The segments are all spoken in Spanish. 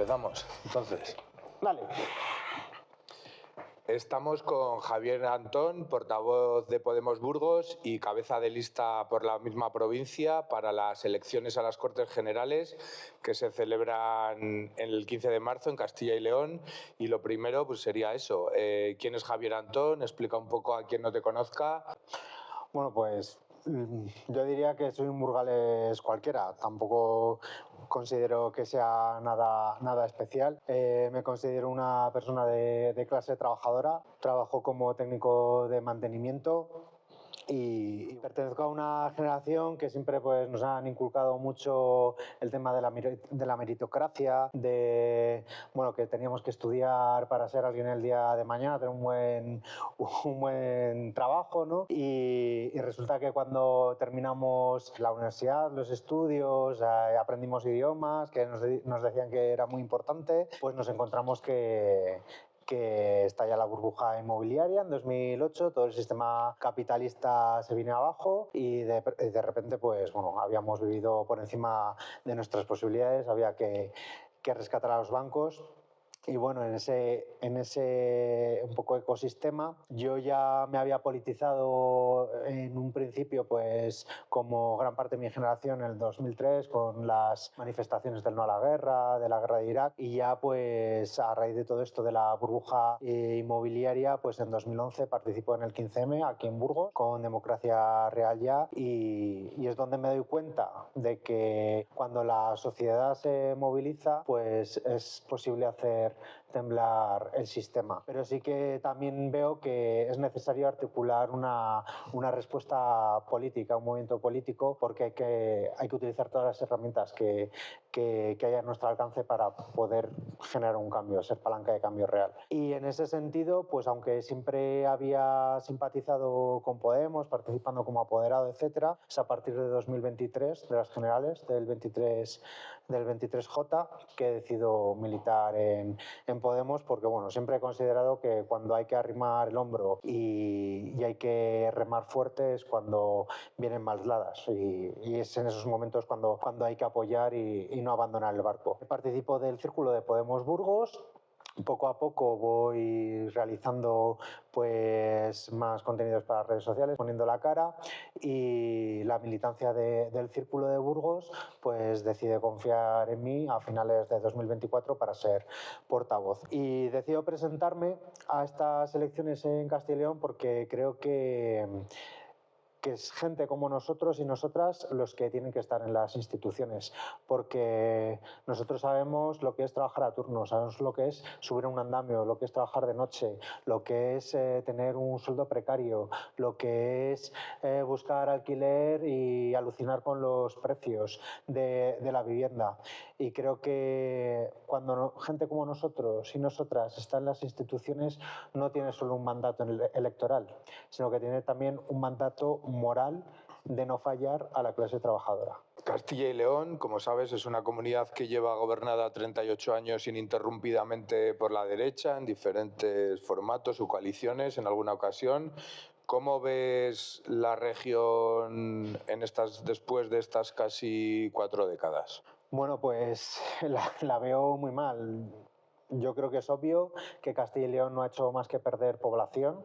Empezamos, entonces. Dale. Estamos con Javier Antón, portavoz de Podemos Burgos y cabeza de lista por la misma provincia para las elecciones a las Cortes Generales que se celebran el 15 de marzo en Castilla y León. Y lo primero pues sería eso. ¿Quién es Javier Antón? Explica un poco a quien no te conozca. Bueno, pues yo diría que soy un burgalés cualquiera. Tampoco considero que sea nada especial. Me considero una persona de clase trabajadora. Trabajo como técnico de mantenimiento y pertenezco a una generación que siempre pues, nos han inculcado mucho el tema de la meritocracia, de bueno, que teníamos que estudiar para ser alguien el día de mañana, tener un buen trabajo, ¿no? Y resulta que cuando terminamos la universidad, los estudios, aprendimos idiomas, que nos decían que era muy importante, pues nos encontramos que estalla la burbuja inmobiliaria en 2008, todo el sistema capitalista se viene abajo y de repente pues bueno, habíamos vivido por encima de nuestras posibilidades, había que rescatar a los bancos. Y bueno, en ese un poco ecosistema yo ya me había politizado en un principio, pues como gran parte de mi generación en el 2003 con las manifestaciones del no a la guerra, de la guerra de Irak, y ya pues a raíz de todo esto de la burbuja inmobiliaria, pues en 2011 participo en el 15M aquí en Burgos con Democracia Real Ya, y es donde me doy cuenta de que cuando la sociedad se moviliza pues es posible hacer temblar el sistema. Pero sí que también veo que es necesario articular una respuesta política, un movimiento político, porque hay que utilizar todas las herramientas que haya a nuestro alcance para poder generar un cambio, ser palanca de cambio real. Y en ese sentido, pues aunque siempre había simpatizado con Podemos, participando como apoderado, etcétera, es a partir de 2023, de las generales, del 23J, que he decidido militar en Podemos, porque bueno, siempre he considerado que cuando hay que arrimar el hombro y hay que remar fuerte es cuando vienen maldadas, y es en esos momentos cuando hay que apoyar y no abandonar el barco. Participo del Círculo de Podemos Burgos. Poco a poco voy realizando pues más contenidos para las redes sociales, poniendo la cara, y la militancia del Círculo de Burgos pues decide confiar en mí a finales de 2024 para ser portavoz. Y decido presentarme a estas elecciones en Castilla y León porque creo que es gente como nosotros y nosotras los que tienen que estar en las instituciones, porque nosotros sabemos lo que es trabajar a turno, sabemos lo que es subir a un andamio, lo que es trabajar de noche, lo que es tener un sueldo precario, lo que es buscar alquiler y alucinar con los precios de la vivienda. Y creo que cuando gente como nosotros y nosotras está en las instituciones no tiene solo un mandato electoral, sino que tiene también un mandato moral de no fallar a la clase trabajadora. Castilla y León, como sabes, es una comunidad que lleva gobernada 38 años ininterrumpidamente por la derecha en diferentes formatos o coaliciones en alguna ocasión. ¿Cómo ves la región después de estas casi 4 décadas? Bueno, pues la veo muy mal. Yo creo que es obvio que Castilla y León no ha hecho más que perder población.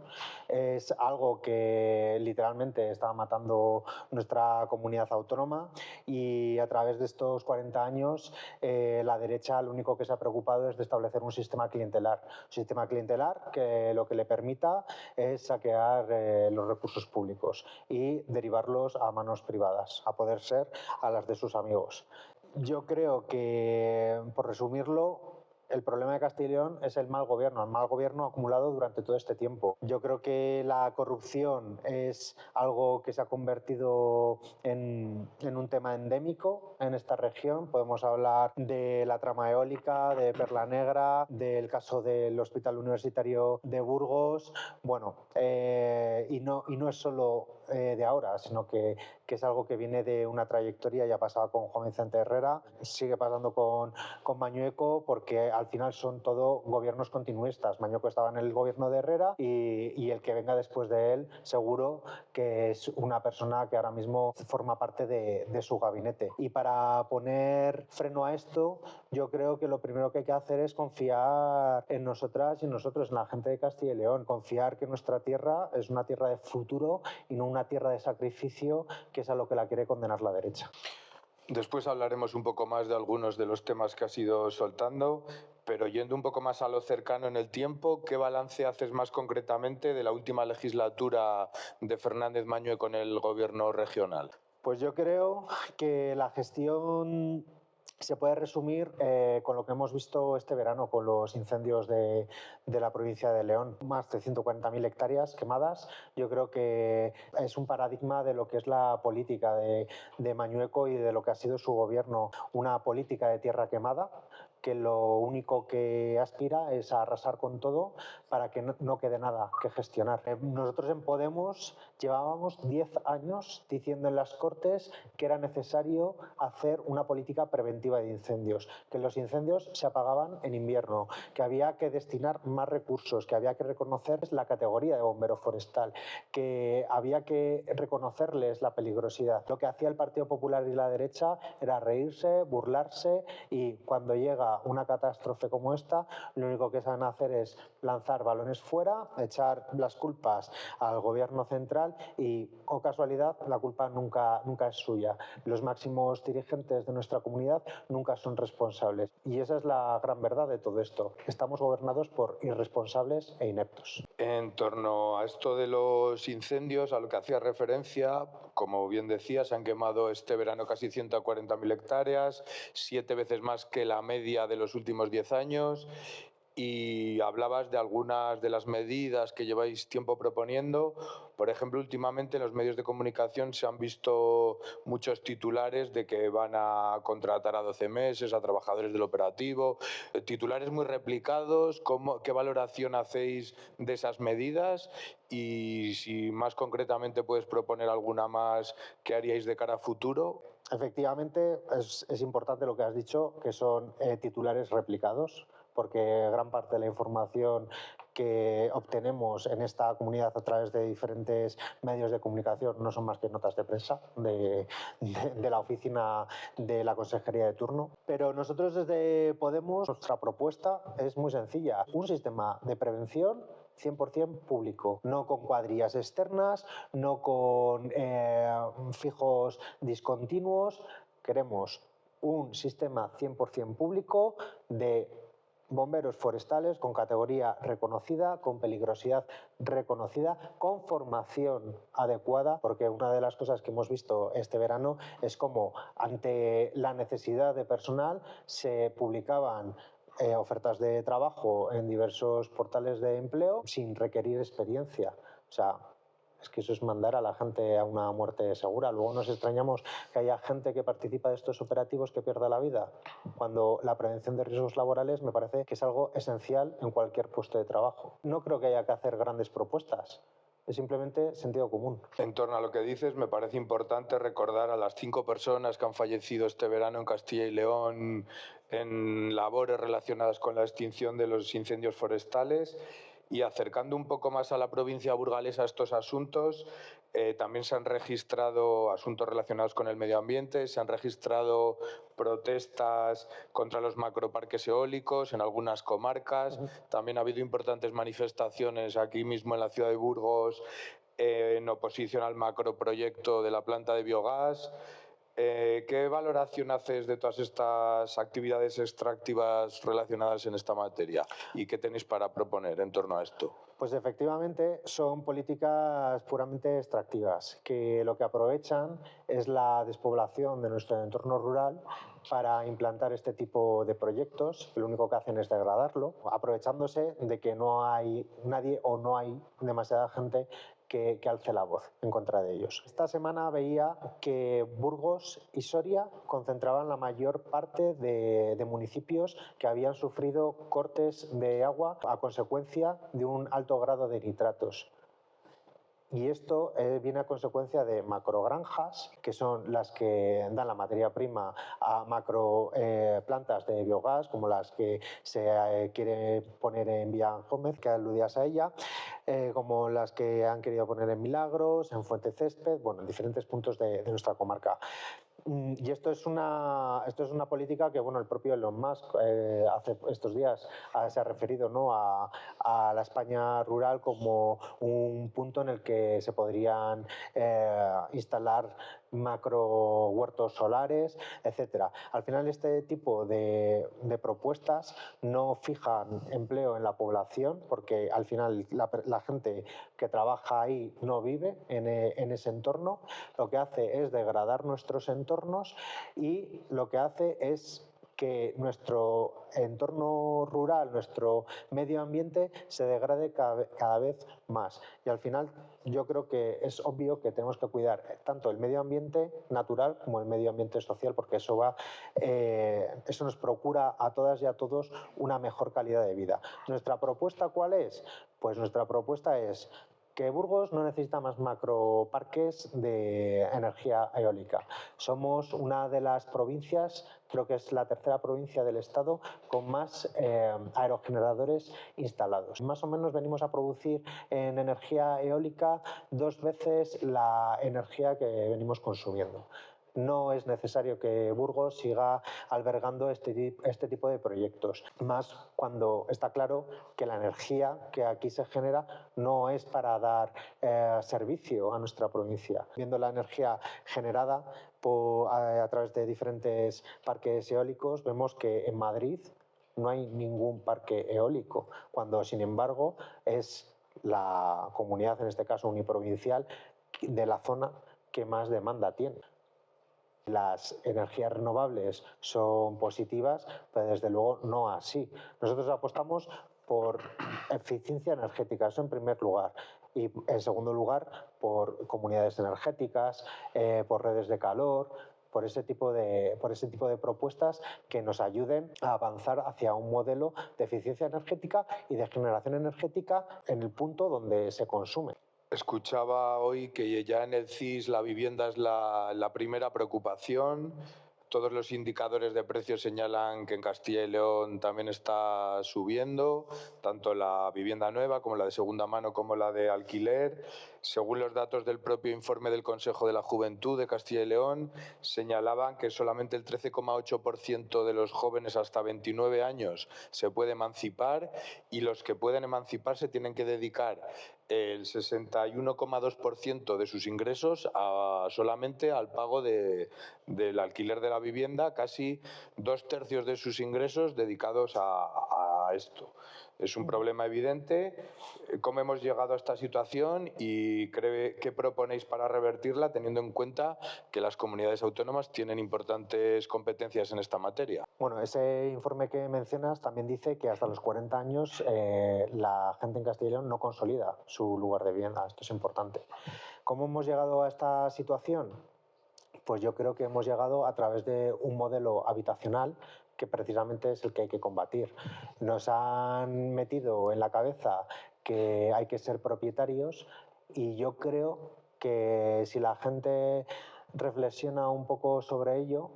Es algo que literalmente está matando nuestra comunidad autónoma, y a través de estos 40 años la derecha lo único que se ha preocupado es de establecer un sistema clientelar. Un sistema clientelar que lo que le permita es saquear los recursos públicos y derivarlos a manos privadas, a poder ser a las de sus amigos. Yo creo que, por resumirlo, el problema de Castilla y León es el mal gobierno acumulado durante todo este tiempo. Yo creo que la corrupción es algo que se ha convertido en un tema endémico en esta región. Podemos hablar de la trama eólica, de Perla Negra, del caso del Hospital Universitario de Burgos. Bueno, y no es solo de ahora, sino que es algo que viene de una trayectoria. Ya pasaba con Juan Vicente Herrera, sigue pasando con Mañueco, porque al final son todo gobiernos continuistas. Mañueco estaba en el gobierno de Herrera y el que venga después de él seguro que es una persona que ahora mismo forma parte de su gabinete. Y para poner freno a esto, yo creo que lo primero que hay que hacer es confiar en nosotras y nosotros, en la gente de Castilla y León. Confiar que nuestra tierra es una tierra de futuro y no una tierra de sacrificio, que es a lo que la quiere condenar la derecha. Después hablaremos un poco más de algunos de los temas que has ido soltando, pero yendo un poco más a lo cercano en el tiempo, ¿qué balance haces más concretamente de la última legislatura de Fernández Mañueco con el gobierno regional? Pues yo creo que la gestión se puede resumir con lo que hemos visto este verano con los incendios de la provincia de León. Más de 140.000 hectáreas quemadas. Yo creo que es un paradigma de lo que es la política de Mañueco y de lo que ha sido su gobierno. Una política de tierra quemada que lo único que aspira es a arrasar con todo para que no quede nada que gestionar. Nosotros en Podemos llevábamos 10 años diciendo en las Cortes que era necesario hacer una política preventiva de incendios, que los incendios se apagaban en invierno, que había que destinar más recursos, que había que reconocer la categoría de bombero forestal, que había que reconocerles la peligrosidad. Lo que hacía el Partido Popular y la derecha era reírse, burlarse, y cuando llega una catástrofe como esta, lo único que saben hacer es lanzar balones fuera, echar las culpas al gobierno central y, oh casualidad, la culpa nunca es suya. Los máximos dirigentes de nuestra comunidad nunca son responsables. Y esa es la gran verdad de todo esto. Estamos gobernados por irresponsables e ineptos. En torno a esto de los incendios, a lo que hacía referencia, como bien decía, se han quemado este verano casi 140.000 hectáreas, 7 veces más que la media de los últimos 10 años. Y hablabas de algunas de las medidas que lleváis tiempo proponiendo. Por ejemplo, últimamente en los medios de comunicación se han visto muchos titulares de que van a contratar a 12 meses a trabajadores del operativo, titulares muy replicados. ¿Qué valoración hacéis de esas medidas? Y si más concretamente puedes proponer alguna más que haríais de cara a futuro. Efectivamente, es importante lo que has dicho, que son titulares replicados, porque gran parte de la información que obtenemos en esta comunidad a través de diferentes medios de comunicación no son más que notas de prensa de la oficina de la consejería de turno. Pero nosotros desde Podemos, nuestra propuesta es muy sencilla: un sistema de prevención 100% público, no con cuadrillas externas, no con fijos discontinuos. Queremos un sistema 100% público de bomberos forestales con categoría reconocida, con peligrosidad reconocida, con formación adecuada, porque una de las cosas que hemos visto este verano es cómo, ante la necesidad de personal, se publicaban ofertas de trabajo en diversos portales de empleo sin requerir experiencia. O sea, es que eso es mandar a la gente a una muerte segura. Luego nos extrañamos que haya gente que participa de estos operativos que pierda la vida, cuando la prevención de riesgos laborales me parece que es algo esencial en cualquier puesto de trabajo. No creo que haya que hacer grandes propuestas. Es simplemente sentido común. En torno a lo que dices, me parece importante recordar a las 5 personas que han fallecido este verano en Castilla y León en labores relacionadas con la extinción de los incendios forestales. Y acercando un poco más a la provincia burgalesa estos asuntos, también se han registrado asuntos relacionados con el medio ambiente, se han registrado protestas contra los macroparques eólicos en algunas comarcas. También ha habido importantes manifestaciones aquí mismo en la ciudad de Burgos en oposición al macroproyecto de la planta de biogás. ¿Qué valoración haces de todas estas actividades extractivas relacionadas en esta materia? ¿Y qué tenéis para proponer en torno a esto? Pues efectivamente son políticas puramente extractivas, que lo que aprovechan es la despoblación de nuestro entorno rural para implantar este tipo de proyectos, que lo único que hacen es degradarlo, aprovechándose de que no hay nadie o no hay demasiada gente que alce la voz en contra de ellos. Esta semana veía que Burgos y Soria concentraban la mayor parte de municipios que habían sufrido cortes de agua a consecuencia de un alto grado de nitratos. Y esto viene a consecuencia de macrogranjas, que son las que dan la materia prima a macro plantas de biogás, como las que se quiere poner en Villa Gómez, que aludías a ella, como las que han querido poner en Milagros, en Fuente Césped, bueno, en diferentes puntos de nuestra comarca. Y esto es una política que, bueno, el propio Elon Musk hace estos días se ha referido, ¿no?, a la España rural como un punto en el que se podrían instalar macro huertos solares, etcétera. Al final, este tipo de propuestas no fijan empleo en la población, porque al final la gente que trabaja ahí no vive en ese entorno. Lo que hace es degradar nuestros entornos y lo que hace es que nuestro entorno rural, nuestro medio ambiente se degrade cada vez más. Y al final yo creo que es obvio que tenemos que cuidar tanto el medio ambiente natural como el medio ambiente social, porque eso nos procura a todas y a todos una mejor calidad de vida. ¿Nuestra propuesta cuál es? Pues nuestra propuesta es que Burgos no necesita más macroparques de energía eólica. Somos una de las provincias, creo que es la tercera provincia del Estado, con más aerogeneradores instalados. Más o menos venimos a producir en energía eólica 2 veces la energía que venimos consumiendo. No es necesario que Burgos siga albergando este tipo de proyectos, más cuando está claro que la energía que aquí se genera no es para dar servicio a nuestra provincia. Viendo la energía generada a través de diferentes parques eólicos, vemos que en Madrid no hay ningún parque eólico, cuando sin embargo es la comunidad, en este caso uniprovincial, de la zona que más demanda tiene. Las energías renovables son positivas, pero desde luego no así. Nosotros apostamos por eficiencia energética, eso en primer lugar. Y en segundo lugar, por comunidades energéticas, por redes de calor, por ese tipo de propuestas que nos ayuden a avanzar hacia un modelo de eficiencia energética y de generación energética en el punto donde se consume. Escuchaba hoy que ya en el CIS la vivienda es la primera preocupación. Todos los indicadores de precios señalan que en Castilla y León también está subiendo, tanto la vivienda nueva como la de segunda mano como la de alquiler. Según los datos del propio informe del Consejo de la Juventud de Castilla y León, señalaban que solamente el 13,8% de los jóvenes hasta 29 años se puede emancipar y los que pueden emanciparse tienen que dedicar el 61,2% de sus ingresos solamente al pago del alquiler de la vivienda, casi 2/3 de sus ingresos dedicados a esto. Es un problema evidente. ¿Cómo hemos llegado a esta situación y qué proponéis para revertirla, teniendo en cuenta que las comunidades autónomas tienen importantes competencias en esta materia? Bueno, ese informe que mencionas también dice que hasta los 40 años la gente en Castilla y León no consolida su lugar de vivienda. Esto es importante. ¿Cómo hemos llegado a esta situación? Pues yo creo que hemos llegado a través de un modelo habitacional que precisamente es el que hay que combatir. Nos han metido en la cabeza que hay que ser propietarios y yo creo que si la gente reflexiona un poco sobre ello,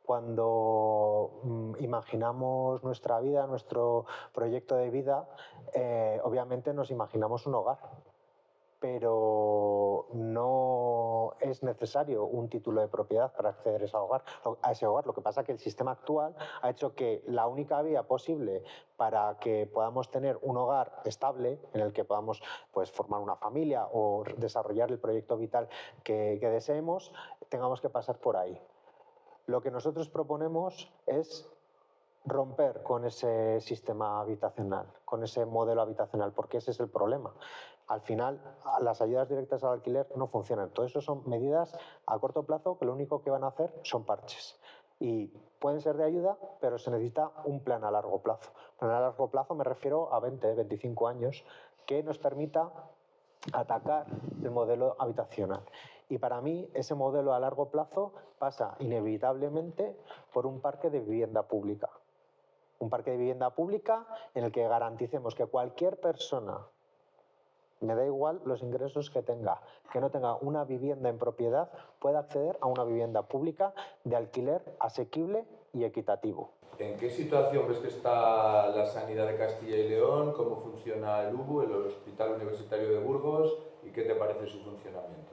cuando imaginamos nuestra vida, nuestro proyecto de vida, obviamente nos imaginamos un hogar, pero no es necesario un título de propiedad para acceder a ese hogar. Lo que pasa es que el sistema actual ha hecho que la única vía posible para que podamos tener un hogar estable en el que podamos, pues, formar una familia o desarrollar el proyecto vital que deseemos, tengamos que pasar por ahí. Lo que nosotros proponemos es romper con ese sistema habitacional, con ese modelo habitacional, porque ese es el problema. Al final, las ayudas directas al alquiler no funcionan. Todo eso son medidas a corto plazo que lo único que van a hacer son parches. Y pueden ser de ayuda, pero se necesita un plan a largo plazo. Plan a largo plazo me refiero a 20, 25 años, que nos permita atacar el modelo habitacional. Y para mí ese modelo a largo plazo pasa inevitablemente por un parque de vivienda pública. Un parque de vivienda pública en el que garanticemos que cualquier persona Me da igual los ingresos que no tenga una vivienda en propiedad, pueda acceder a una vivienda pública de alquiler asequible y equitativo. ¿En qué situación ves que está la sanidad de Castilla y León? ¿Cómo funciona el UBU, el Hospital Universitario de Burgos? ¿Y qué te parece su funcionamiento?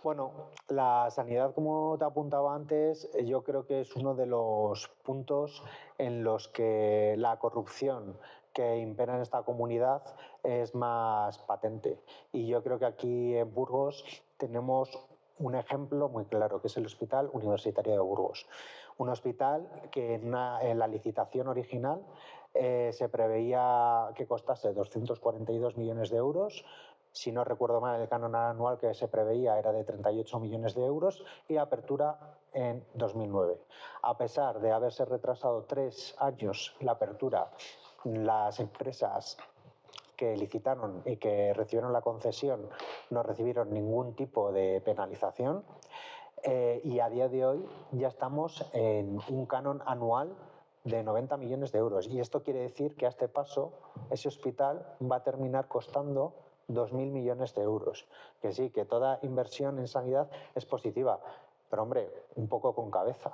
Bueno, la sanidad, como te apuntaba antes, yo creo que es uno de los puntos en los que la corrupción que impera en esta comunidad es más patente. Y yo creo que aquí en Burgos tenemos un ejemplo muy claro, que es el Hospital Universitario de Burgos. Un hospital que en la licitación original se preveía que costase 242 millones de euros. Si no recuerdo mal, el canon anual que se preveía era de 38 millones de euros y apertura en 2009. A pesar de haberse retrasado 3 años la apertura, las empresas que licitaron y que recibieron la concesión no recibieron ningún tipo de penalización y a día de hoy ya estamos en un canon anual de 90 millones de euros. Y esto quiere decir que a este paso ese hospital va a terminar costando 2.000 millones de euros. Que sí, que toda inversión en sanidad es positiva, pero hombre, un poco con cabeza.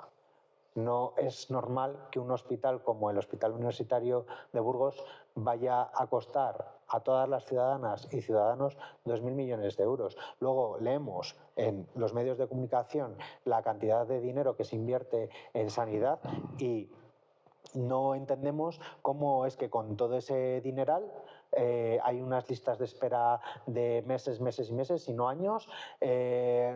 No es normal que un hospital como el Hospital Universitario de Burgos vaya a costar a todas las ciudadanas y ciudadanos 2.000 millones de euros. Luego leemos en los medios de comunicación la cantidad de dinero que se invierte en sanidad y no entendemos cómo es que con todo ese dineral hay unas listas de espera de meses, meses y meses, y no años,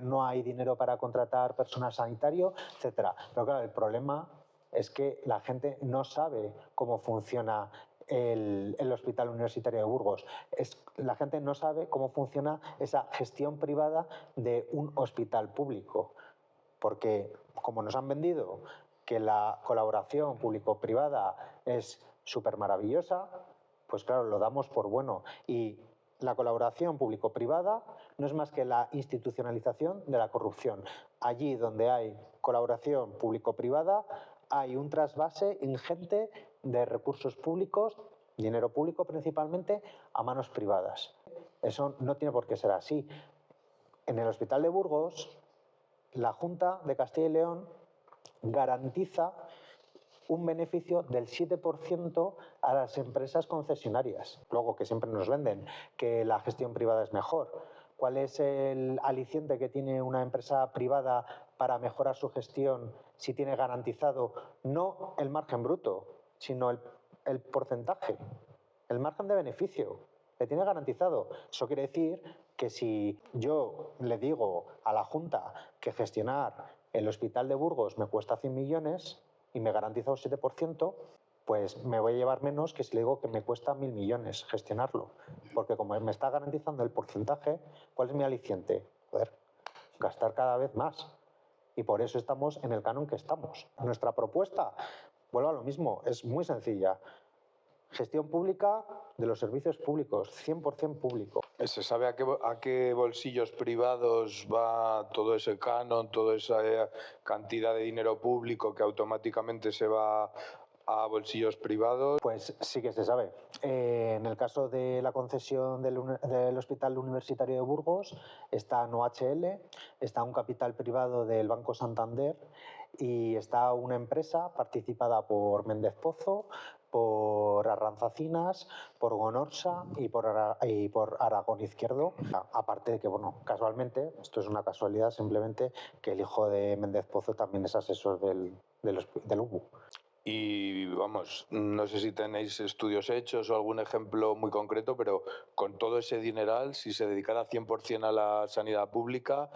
no hay dinero para contratar personal sanitario, etcétera. Pero claro, el problema es que la gente no sabe cómo funciona el Hospital Universitario de Burgos. La gente no sabe cómo funciona esa gestión privada de un hospital público. Porque como nos han vendido que la colaboración público-privada es súper maravillosa, pues claro, lo damos por bueno. Y la colaboración público-privada no es más que la institucionalización de la corrupción. Allí donde hay colaboración público-privada hay un trasvase ingente de recursos públicos, dinero público principalmente, a manos privadas. Eso no tiene por qué ser así. En el Hospital de Burgos, la Junta de Castilla y León garantiza un beneficio del 7% a las empresas concesionarias. Luego, que siempre nos venden que la gestión privada es mejor. ¿Cuál es el aliciente que tiene una empresa privada para mejorar su gestión si tiene garantizado no el margen bruto, sino el porcentaje, el margen de beneficio? Le tiene garantizado. Eso quiere decir que si yo le digo a la Junta que gestionar el Hospital de Burgos me cuesta 100 millones y me garantiza un 7%, pues me voy a llevar menos que si le digo que me cuesta 1.000 millones gestionarlo. Porque como me está garantizando el porcentaje, ¿cuál es mi aliciente? Poder gastar cada vez más. Y por eso estamos en el canon que estamos. Nuestra propuesta, vuelvo a lo mismo, es muy sencilla. Gestión pública de los servicios públicos, 100% público. ¿Se sabe a qué bolsillos privados va todo ese canon, toda esa cantidad de dinero público que automáticamente se va a bolsillos privados? Pues sí que se sabe. En el caso de la concesión del Hospital Universitario de Burgos está NOHL, está un capital privado del Banco Santander y está una empresa participada por Méndez Pozo, por Arranzacinas, por Gonorsa y por Aragón Izquierdo. Aparte de que, bueno, casualmente, esto es una casualidad simplemente, que el hijo de Méndez Pozo también es asesor del UBU. Y vamos, no sé si tenéis estudios hechos o algún ejemplo muy concreto, pero con todo ese dineral, si se dedicara 100% a la sanidad pública,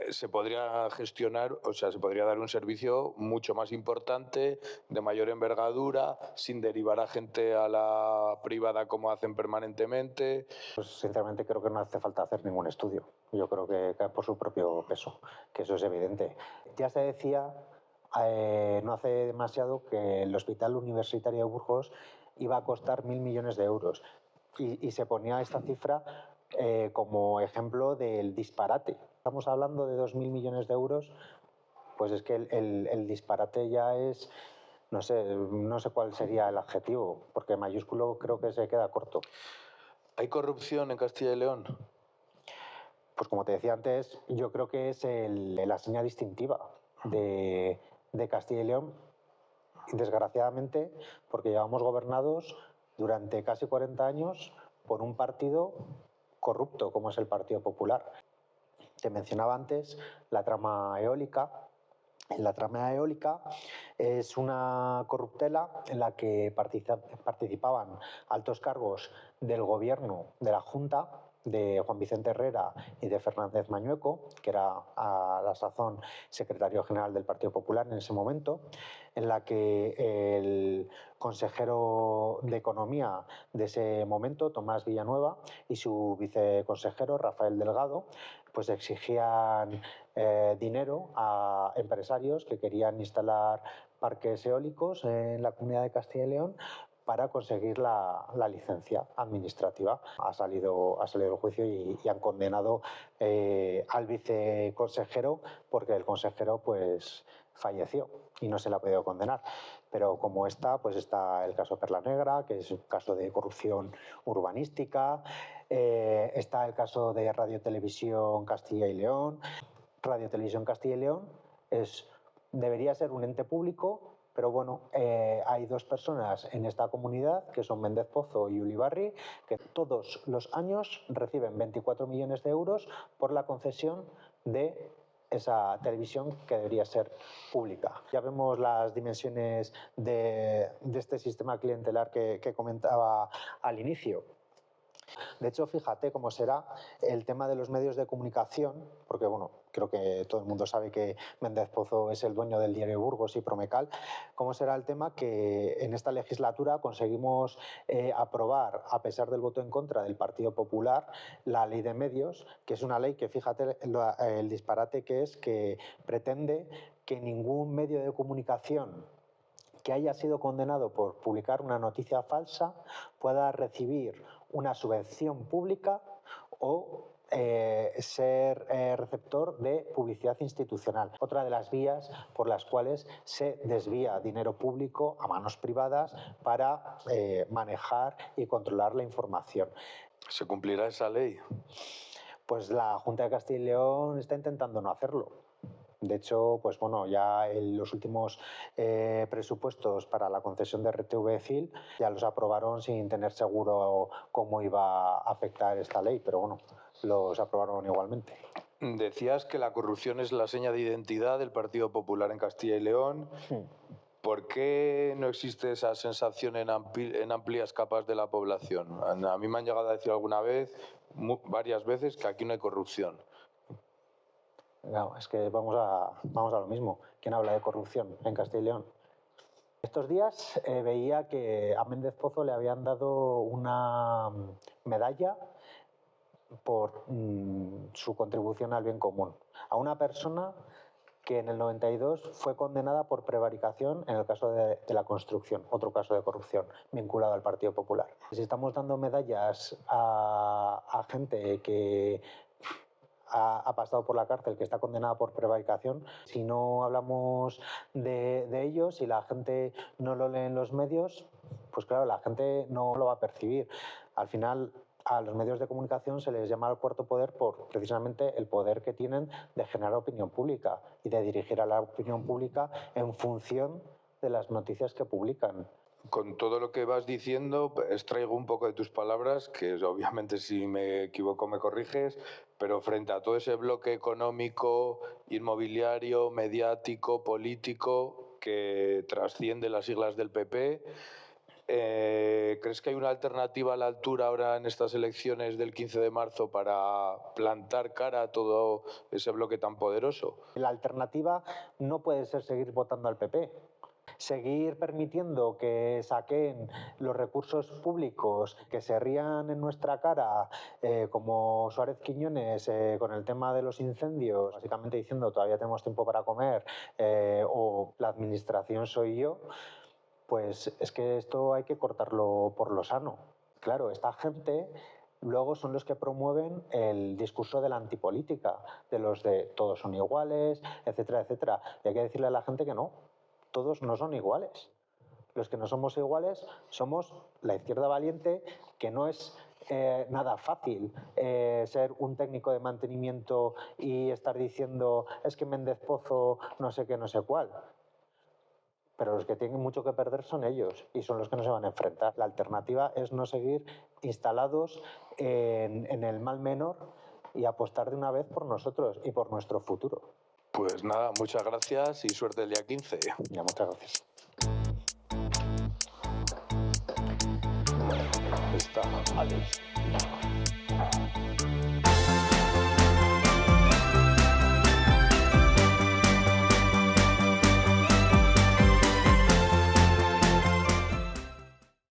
se podría gestionar, o sea, se podría dar un servicio mucho más importante, de mayor envergadura, sin derivar a gente a la privada como hacen permanentemente. Pues sinceramente creo que no hace falta hacer ningún estudio. Yo creo que cae por su propio peso, que eso es evidente. Ya se decía no hace demasiado que el Hospital Universitario de Burgos iba a costar 1.000 millones de euros y se ponía esta cifra como ejemplo del disparate. Estamos hablando de 2.000 millones de euros, pues es que el disparate ya es, no sé cuál sería el adjetivo, porque mayúsculo creo que se queda corto. ¿Hay corrupción en Castilla y León? Pues como te decía antes, yo creo que es la seña distintiva de Castilla y León, y desgraciadamente porque llevamos gobernados durante casi 40 años por un partido corrupto como es el Partido Popular. Te mencionaba antes la trama eólica. La trama eólica es una corruptela en la que participaban altos cargos del gobierno de la Junta, de Juan Vicente Herrera y de Fernández Mañueco, que era a la sazón secretario general del Partido Popular en ese momento, en la que el consejero de Economía de ese momento, Tomás Villanueva, y su viceconsejero, Rafael Delgado, pues exigían dinero a empresarios que querían instalar parques eólicos en la comunidad de Castilla y León para conseguir la licencia administrativa. Ha salido el juicio y han condenado al viceconsejero porque el consejero pues falleció y no se le ha podido condenar. Pero como pues está el caso Perla Negra, que es un caso de corrupción urbanística, está el caso de Radio Televisión Castilla y León. Radio Televisión Castilla y León debería ser un ente público, pero bueno, hay dos personas en esta comunidad, que son Méndez Pozo y Ulibarri, que todos los años reciben 24 millones de euros por la concesión de esa televisión que debería ser pública. Ya vemos las dimensiones de este sistema clientelar que comentaba al inicio. De hecho, fíjate cómo será el tema de los medios de comunicación, porque bueno, creo que todo el mundo sabe que Méndez Pozo es el dueño del diario Burgos y Promecal. ¿Cómo será el tema que en esta legislatura conseguimos aprobar, a pesar del voto en contra del Partido Popular, la ley de medios, que es una ley que, fíjate el disparate que es, que pretende que ningún medio de comunicación que haya sido condenado por publicar una noticia falsa pueda recibir una subvención pública o ser receptor de publicidad institucional. Otra de las vías por las cuales se desvía dinero público a manos privadas para manejar y controlar la información. ¿Se cumplirá esa ley? Pues la Junta de Castilla y León está intentando no hacerlo. De hecho, pues bueno, ya en los últimos presupuestos para la concesión de RTV CIL ya los aprobaron sin tener seguro cómo iba a afectar esta ley, pero bueno, los aprobaron igualmente. Decías que la corrupción es la seña de identidad del Partido Popular en Castilla y León. ¿Por qué no existe esa sensación en amplias capas de la población? A mí me han llegado a decir alguna vez, varias veces, que aquí no hay corrupción. No, es que vamos a lo mismo. ¿Quién habla de corrupción en Castilla y León? Estos días veía que a Méndez Pozo le habían dado una medalla por su contribución al bien común a una persona que en el 92 fue condenada por prevaricación en el caso de la construcción, otro caso de corrupción vinculado al Partido Popular. Si estamos dando medallas a gente que ha pasado por la cárcel, que está condenada por prevaricación, si no hablamos de ellos, si la gente no lo lee en los medios, pues claro, la gente no lo va a percibir. Al final, a los medios de comunicación se les llama al cuarto poder por precisamente el poder que tienen de generar opinión pública y de dirigir a la opinión pública en función de las noticias que publican. Con todo lo que vas diciendo, extraigo un poco de tus palabras, que obviamente si me equivoco me corriges, pero frente a todo ese bloque económico, inmobiliario, mediático, político, que trasciende las siglas del PP, ¿crees que hay una alternativa a la altura ahora en estas elecciones del 15 de marzo para plantar cara a todo ese bloque tan poderoso? La alternativa no puede ser seguir votando al PP. Seguir permitiendo que saquen los recursos públicos, que se rían en nuestra cara, como Suárez Quiñones con el tema de los incendios, básicamente diciendo todavía tenemos tiempo para comer, o la administración soy yo, pues es que esto hay que cortarlo por lo sano. Claro, esta gente luego son los que promueven el discurso de la antipolítica, de los de todos son iguales, etcétera, etcétera. Y hay que decirle a la gente que no, todos no son iguales. Los que no somos iguales somos la izquierda valiente, que no es nada fácil ser un técnico de mantenimiento y estar diciendo es que Méndez Pozo no sé qué, no sé cuál. Pero los que tienen mucho que perder son ellos y son los que no se van a enfrentar. La alternativa es no seguir instalados en el mal menor y apostar de una vez por nosotros y por nuestro futuro. Pues nada, muchas gracias y suerte el día 15. Ya, muchas gracias. Está, adiós.